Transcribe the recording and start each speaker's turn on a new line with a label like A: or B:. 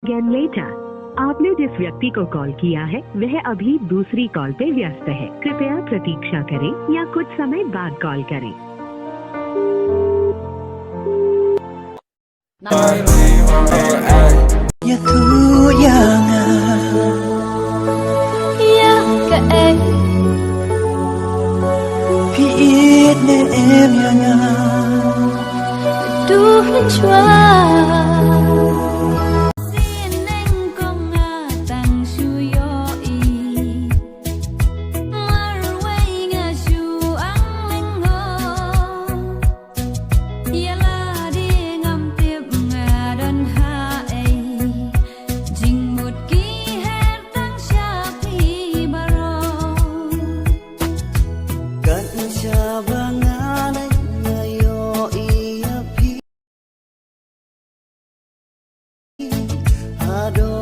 A: Again later. आपने जिस व्यक्ति को कॉल किया है वह अभी दूसरी कॉल पे व्यस्त है। कृपया प्रतीक्षा करें या कुछ समय बाद कॉल करें।
B: Như thứ yang
C: Ya ka em
B: Khi ít nên em yang
C: du hin chua
B: Adore